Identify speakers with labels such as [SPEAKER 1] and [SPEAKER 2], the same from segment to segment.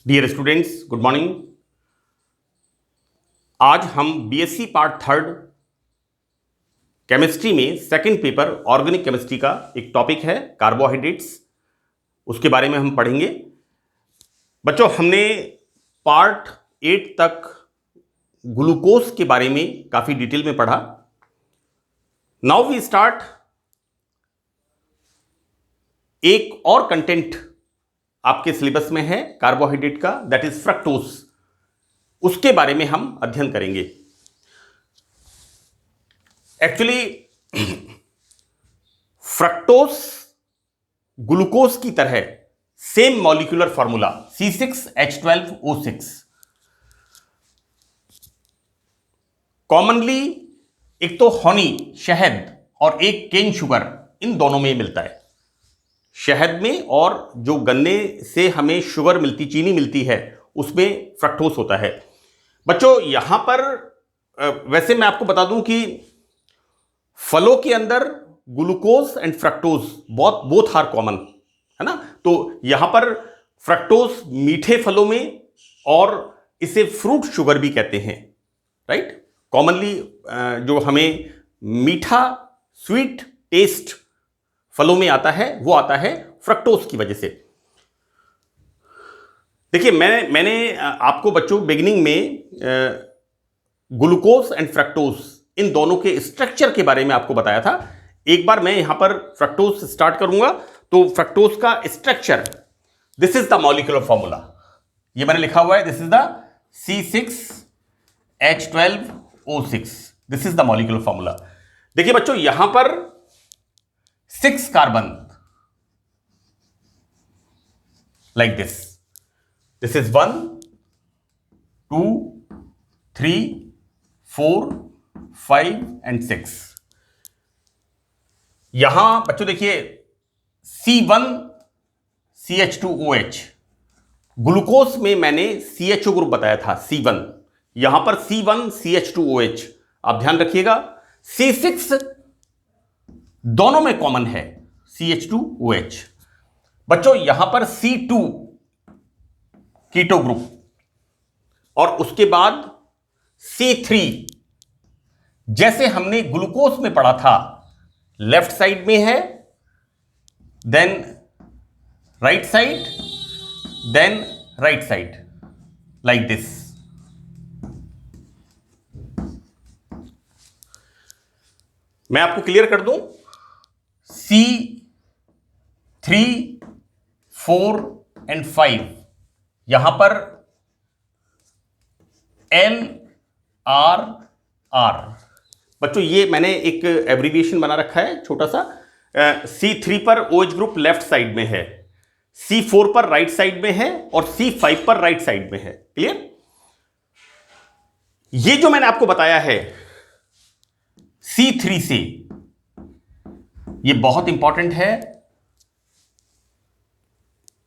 [SPEAKER 1] Dear students, good morning. आज हम BSc part third chemistry में सेकंड पेपर ऑर्गेनिक केमिस्ट्री का एक टॉपिक है कार्बोहाइड्रेट्स, उसके बारे में हम पढ़ेंगे। बच्चों, हमने पार्ट 8 तक ग्लूकोज के बारे में काफी डिटेल में पढ़ा। नाउ वी स्टार्ट एक और कंटेंट आपके सिलेबस में है कार्बोहाइड्रेट का, दैट इज फ्रक्टोज। उसके बारे में हम अध्ययन करेंगे। एक्चुअली फ्रक्टोज ग्लूकोज की तरह same molecular formula C6H12O6। Commonly एक तो हनी शहद और एक केन शुगर, इन दोनों में मिलता है। शहद में और जो गन्ने से हमें शुगर मिलती, चीनी मिलती है, उसमें फ्रक्टोज होता है। बच्चों, यहां पर वैसे मैं आपको बता दूं कि फलों के अंदर glucose and fructose both are common, है ना। तो यहां पर फ्रक्टोज मीठे फलों में, और इसे फ्रूट शुगर भी कहते हैं, राइट। कॉमनली जो हमें मीठा स्वीट टेस्ट फलों में आता है, वो आता है फ्रक्टोज की वजह से। देखिए, मैंने आपको बच्चों बिगिनिंग में ग्लूकोज एंड फ्रक्टोज इन दोनों के स्ट्रक्चर के बारे में आपको बताया था। एक बार मैं यहां पर फ्रक्टोज स्टार्ट करूंगा। तो फ्रक्टोज का structure, this is the molecular formula. ये मैंने लिखा हुआ है, this is the C6H12O6। This is the molecular formula. देखिए बच्चों, यहां पर 6 carbon like this. This is 1, 2, 3, 4, 5 and 6. यहां बच्चों देखिए C1CH2OH, ग्लूकोज में मैंने CHO ग्रुप बताया था C1, यहां पर C1CH2OH। आप ध्यान रखिएगा, C6 दोनों में कॉमन है CH2OH। बच्चों, यहां पर C2 कीटो ग्रुप, और उसके बाद C3, जैसे हमने ग्लूकोज में पढ़ा था, लेफ्ट साइड में है, then right side, then right side, like this. मैं आपको क्लियर कर दूं, C3, 4 एंड 5, यहां पर LRR। बच्चों, ये मैंने एक एब्रिविएशन बना रखा है छोटा सा। C3 पर OH ग्रुप लेफ्ट साइड में है, C4 पर राइट साइड में है, और C5 पर राइट साइड में है। क्लियर? ये जो मैंने आपको बताया है C3 से, ये बहुत इंपॉर्टेंट है।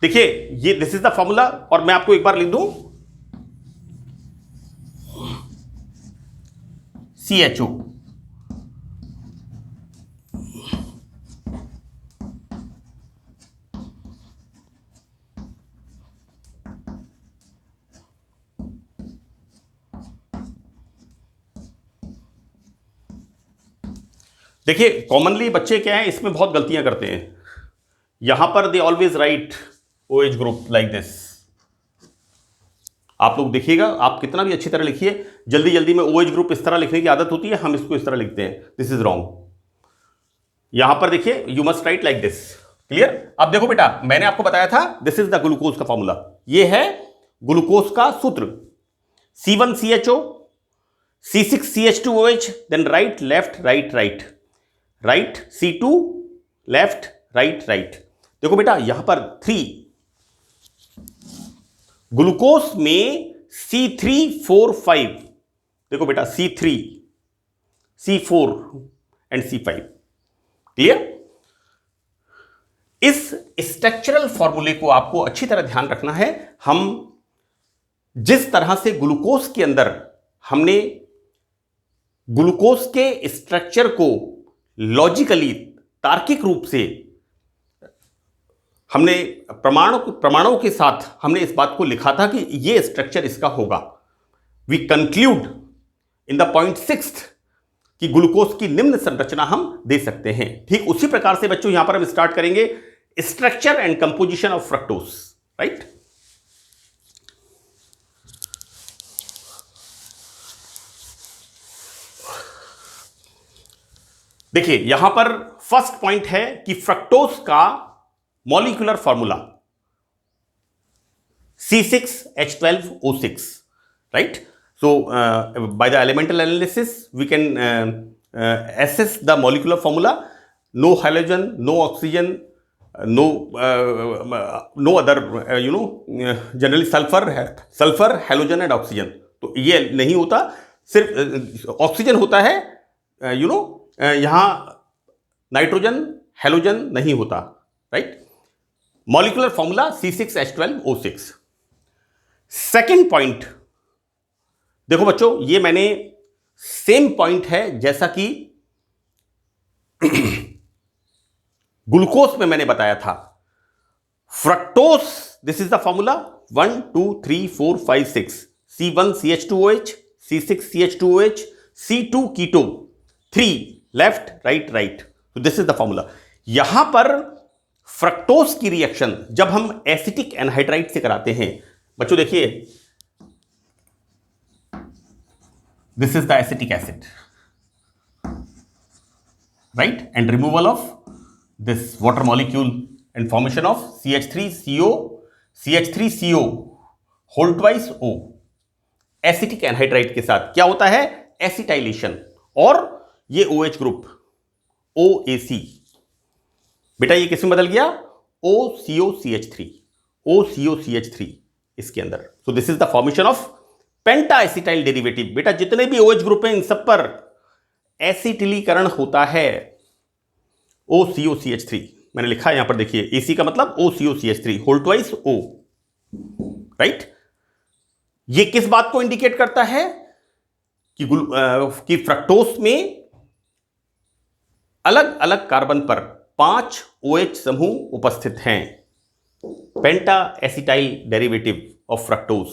[SPEAKER 1] देखिए, ये दिस इज द फॉर्मूला, और मैं आपको एक बार लिख दूं, CHO। देखिए, कॉमनली बच्चे क्या है, इसमें बहुत गलतियां करते हैं। यहां पर they always right OH group like this. आप लोग देखिएगा, आप कितना भी अच्छी तरह लिखिए, जल्दी जल्दी में OH ग्रुप इस तरह लिखने की आदत होती है, हम इसको इस तरह लिखते हैं। This is wrong. यहां पर देखिए, you must write like this. Clear? अब देखो बेटा, मैंने आपको बताया था, दिस इज द ग्लूकोज का फॉर्मूला। ये है ग्लूकोज का सूत्र, C1CHO, C6CH2OH, then right left right right, right C2, left right right. देखो बेटा, यहां पर 3, ग्लूकोज में C3, 4, 5। देखो बेटा, C3, C4 and C5। Clear? इस स्ट्रक्चरल फॉर्मूले को आपको अच्छी तरह ध्यान रखना है। हम जिस तरह से ग्लूकोज के अंदर हमने ग्लूकोज के स्ट्रक्चर को लॉजिकली, तार्किक रूप से हमने प्रमाणों के साथ हमने इस बात को लिखा था कि ये स्ट्रक्चर इसका होगा। We conclude in the point 6 कि ग्लूकोज की निम्न संरचना हम दे सकते हैं। ठीक उसी प्रकार से बच्चों यहां पर हम स्टार्ट करेंगे structure and composition of fructose, right. देखिए यहां पर फर्स्ट पॉइंट है कि फ्रक्टोज का molecular formula C6H12O6, right? So by the elemental analysis we can assess the molecular formula. No halogen, no oxygen, no other generally sulfur, halogen and oxygen. तो ये नहीं होता, सिर्फ ऑक्सीजन होता है, यहां नाइट्रोजन हेलोजन नहीं होता, right. Molecular formula C6H12O6। Second point देखो बच्चों, ये मैंने सेम पॉइंट है जैसा कि ग्लूकोज में मैंने बताया था। Fructose, this is the formula 1 2 3 4 5 6, C1CH2OH, C6CH2OH, C2 keto, 3 left right right. तो दिस इज द फॉर्मूला। यहां पर फ्रक्टोज की रिएक्शन जब हम एसिटिक एनहाइड्राइड से कराते हैं, बच्चों देखिए this is the acetic acid, right, and removal of this water molecule and formation of CH3CO whole twice O। Acetic anhydride के साथ क्या होता है, एसिटाइलेशन, और ये OH ग्रुप OAC, बेटा ये किसमें बदल गया, OCOCH3 इसके अंदर। So this is the formation of penta acetyl derivative. बेटा जितने भी OH ग्रुप हैं इन सब पर एसिटिलीकरण होता है, OCOCH3 मैंने लिखा है यहां पर, देखिए AC का मतलब OCOCH3 whole twice O, right. ये किस बात को इंडिकेट करता है कि फ्रक्टोज में अलग अलग कार्बन पर 5 OH समूह उपस्थित हैं, penta acetyl derivative of fructose.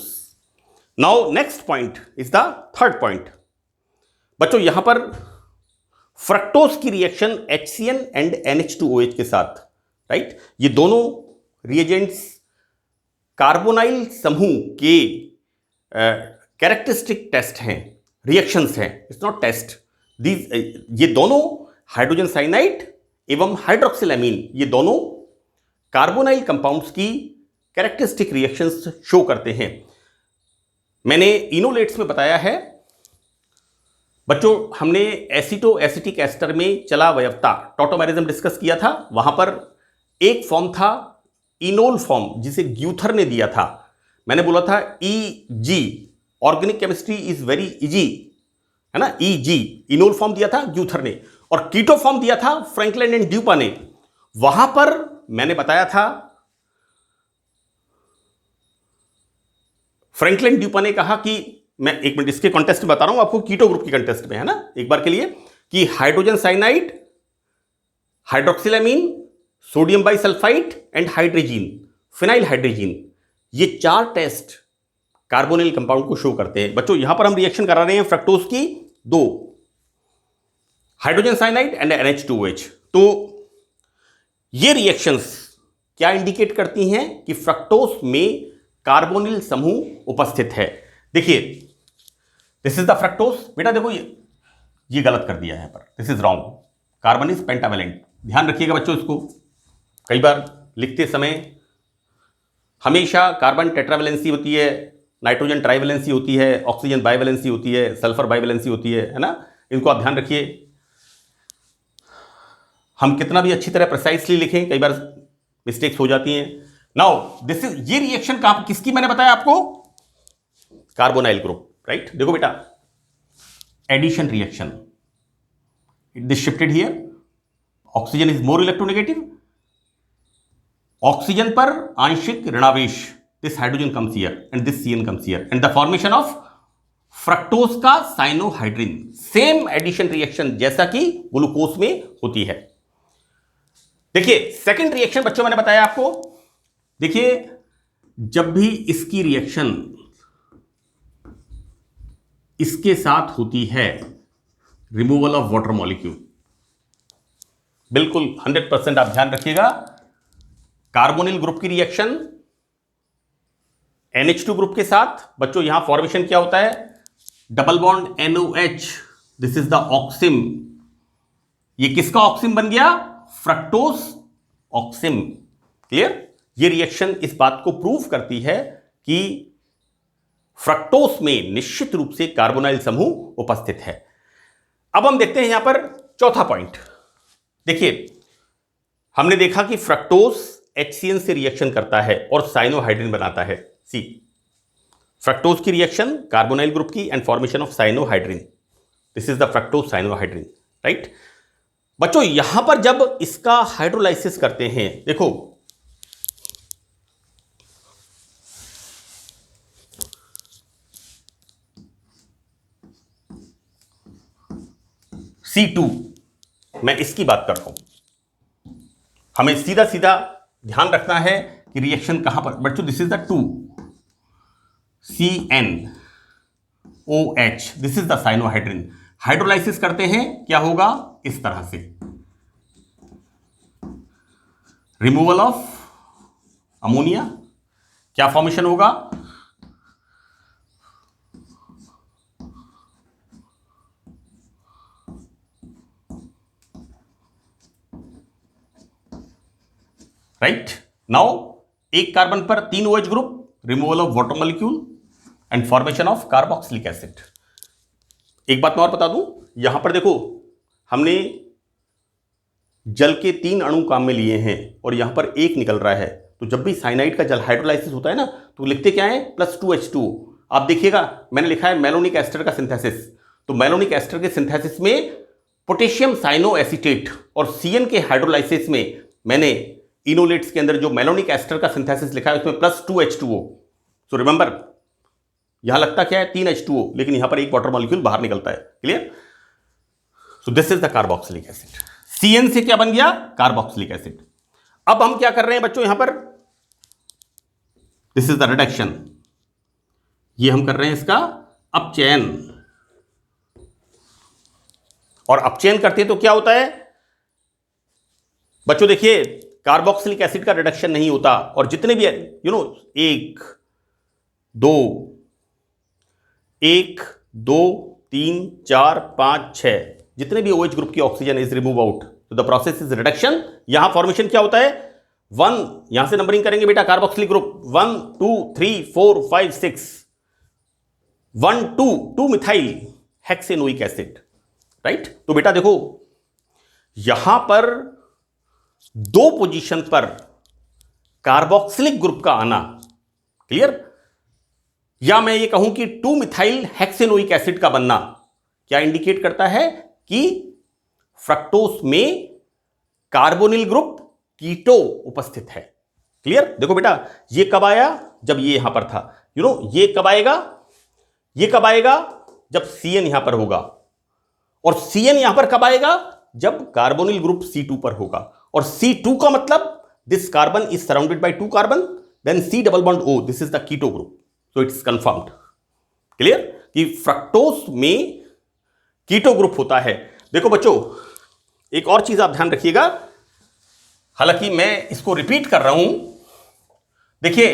[SPEAKER 1] Now next point is the third point. बच्चों यहां पर फ्रक्टोज की रिएक्शन HCN एंड NH2OH के साथ, राइट, ये दोनों रिएजेंट्स कार्बोनाइल समूह के कैरेक्टरिस्टिक टेस्ट हैं, रिएक्शंस हैं, इट्स नॉट टेस्ट। ये दोनों हाइड्रोजन साइनाइड एवं हाइड्रोक्सिलैमीन, ये दोनों कार्बोनाइल कंपाउंड्स की कैरेक्टरिस्टिक रिएक्शंस शो करते हैं। मैंने इनोलेट्स में बताया है बच्चों, हमने एसिटो एसिटिक एस्टर में चलावयवता टॉटोमेरिज्म डिस्कस किया था। वहां पर एक फॉर्म था इनोल फॉर्म, जिसे ग्यूथर ने दिया था। मैंने बोला था EG, organic chemistry is very easy, है ना, EG इनोल फॉर्म दिया था ग्यूथर ने, और कीटो फॉर्म दिया था फ्रैंकलिन एंड ड्यूपा ने। वहां पर मैंने बताया था, फ्रैंकलिन ड्यूपा ने कहा कि, मैं एक मिनट इसके कॉन्टेस्ट में बता रहा हूं आपको, कीटो ग्रुप के कॉन्टेस्ट में, है ना, एक बार के लिए, कि hydrogen cyanide, hydroxylamine, sodium bisulphite and hydrazine, phenyl hydrazine, ये 4 टेस्ट कार्बोनिल कंपाउंड को शो करते हैं। बच्चों यहां पर हम रिएक्शन करा रहे हैं फ्रक्टोज की 2, हाइड्रोजन साइनाइड एंड NH2OH। तो ये रिएक्शंस क्या इंडिकेट करती हैं कि फ्रक्टोज में कार्बोनिल समूह उपस्थित है। देखिए दिस इज द फ्रक्टोज। बेटा देखो ये गलत कर दिया है पर, this is wrong, carbon is pentavalent. ध्यान रखिएगा बच्चों, इसको कई बार लिखते समय हमेशा कार्बन टेट्रावेलेंसी होती है, नाइट्रोजन ट्राइवेलेंसी होती है, ऑक्सीजन बाइवेलेंसी होती है, सल्फर बाइवेलेंसी होती है ना, इनको आप ध्यान रखिए। हम कितना भी अच्छी तरह प्रिसाइसली लिखें, कई बार मिस्टेक्स हो जाती हैं। नाउ दिस इज, ये रिएक्शन किसकी मैंने बताया आपको, कार्बोनाइल ग्रुप, राइट। देखो बेटा, addition reaction, this shifted here, oxygen is more electronegative, oxygen पर आंशिक ऋणावेश, this hydrogen comes here and this CN comes here, and the formation of fructose का साइनोहाइड्रिन, सेम एडिशन रिएक्शन जैसा कि glucose में होती है। देखिए सेकंड रिएक्शन बच्चों मैंने बताया आपको, देखिए जब भी इसकी रिएक्शन इसके साथ होती है, रिमूवल ऑफ वाटर मॉलिक्यूल, बिल्कुल 100% आप ध्यान रखिएगा, कार्बोनिल ग्रुप की रिएक्शन NH2 ग्रुप के साथ, बच्चों यहां फॉर्मेशन क्या होता है, double bond NOH, this is the oxime, ये किसका ऑक्सिम बन गया, फ्रक्टोज ऑक्सिम। क्लियर, ये रिएक्शन इस बात को प्रूव करती है कि फ्रक्टोज में निश्चित रूप से कार्बोनाइल समूह उपस्थित है। अब हम देखते हैं यहां पर चौथा पॉइंट। देखिए हमने देखा कि फ्रक्टोज HCN से रिएक्शन करता है और साइनोहाइड्रिन बनाता है। सी, फ्रक्टोज की रिएक्शन कार्बोनाइल ग्रुप की and formation of cyanohydrin, this is the fructose cyanohydrin, right. बच्चों यहां पर जब इसका हाइड्रोलाइसिस करते हैं, देखो C2, मैं इसकी बात कर रहा हूं, हमें सीधा सीधा ध्यान रखना है कि रिएक्शन कहां पर, बच्चों this is the 2 CnOH, this is the cyanohydrin. Hydrolysis करते हैं, क्या होगा, इस तरह से रिमूवल ऑफ अमोनिया, क्या फॉर्मेशन होगा, राइट। नाउ एक कार्बन पर 3 OH group, removal of water molecule and formation of carboxylic acid. एक बात मैं और बता दूं, यहां पर देखो हमने जल के 3 अणु काम में लिए हैं और यहां पर एक निकल रहा है, तो जब भी साइनाइड का जल हाइड्रोलाइसिस होता है ना, तो लिखते क्या है, +2H2O। आप देखिएगा मैंने लिखा है मैलोनिक एस्टर का सिंथेसिस, तो मैलोनिक एस्टर के सिंथेसिस में पोटेशियम साइनोएसीटेट और CN के हाइड्रोलाइसिस में मैंने इनोलेट्स के अंदर जो मैलोनिक एस्टर का सिंथेसिस लिखा है उसमें +2H2O। सो रिमेंबर यहां लगता क्या है 3H2O, लेकिन यहां पर एक वाटर मॉलिक्यूल बाहर निकलता है। Clear, so this is the carboxylic acid. CN से क्या बन गया, कार्बोक्सिलिक एसिड। अब हम क्या कर रहे हैं बच्चों, यहां पर दिस इज द रिडक्शन, ये हम कर रहे हैं इसका अपचयन, और अपचयन करते हैं तो क्या होता है बच्चों, देखिए कार्बोक्सिलिक एसिड का रिडक्शन नहीं होता, और जितने भी 1 2 3 4 5 6 जितने भी OH ग्रुप की ऑक्सीजन इज रिमूव आउट, तो द प्रोसेस इज रिडक्शन। यहां फॉर्मेशन क्या होता है, 1, यहां से नंबरिंग करेंगे बेटा, carboxylic group 1 2 3 4 5 6 1 2 methyl hexanoic acid, right. तो बेटा देखो यहां पर 2 पोजीशन पर कार्बोक्सिलिक ग्रुप का आना, क्लियर, या मैं ये कहूं कि 2 मिथाइल हेक्सेनोइक एसिड का बनना क्या इंडिकेट करता है कि फ्रक्टोज में कार्बोनिल ग्रुप कीटो उपस्थित है। क्लियर, देखो बेटा ये कब आया, जब ये यहां पर था, ये कब आएगा, ये कब आएगा, जब CN यहां पर होगा, और CN यहां पर कब आएगा, जब कार्बोनिल ग्रुप C2 पर होगा, और C2 का मतलब this carbon is surrounded by 2 carbon, then C double bond O, this is the keto group, so it's confirmed. Clear, कि फ्रक्टोज में कीटो ग्रुप होता है। देखो बच्चों एक और चीज आप ध्यान रखिएगा, हालांकि मैं इसको रिपीट कर रहा हूं, देखिए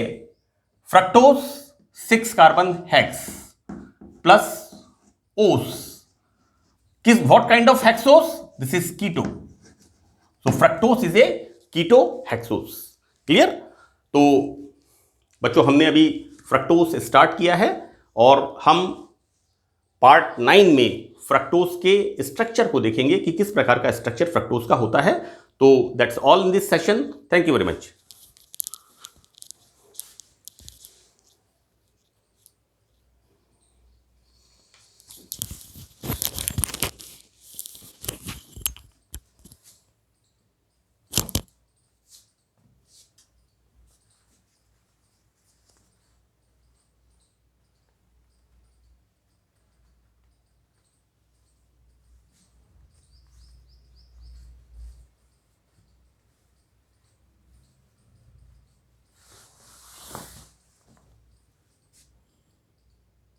[SPEAKER 1] fructose 6 carbon hex plus ose, किस what kind of hexose, this is keto, so fructose is a keto hexose. Clear, तो बच्चों हमने अभी फ्रक्टोज स्टार्ट किया है और हम पार्ट 9 में फ्रक्टोज के स्ट्रक्चर को देखेंगे कि किस प्रकार का स्ट्रक्चर फ्रक्टोज का होता है। तो that's all in this session, thank you very much.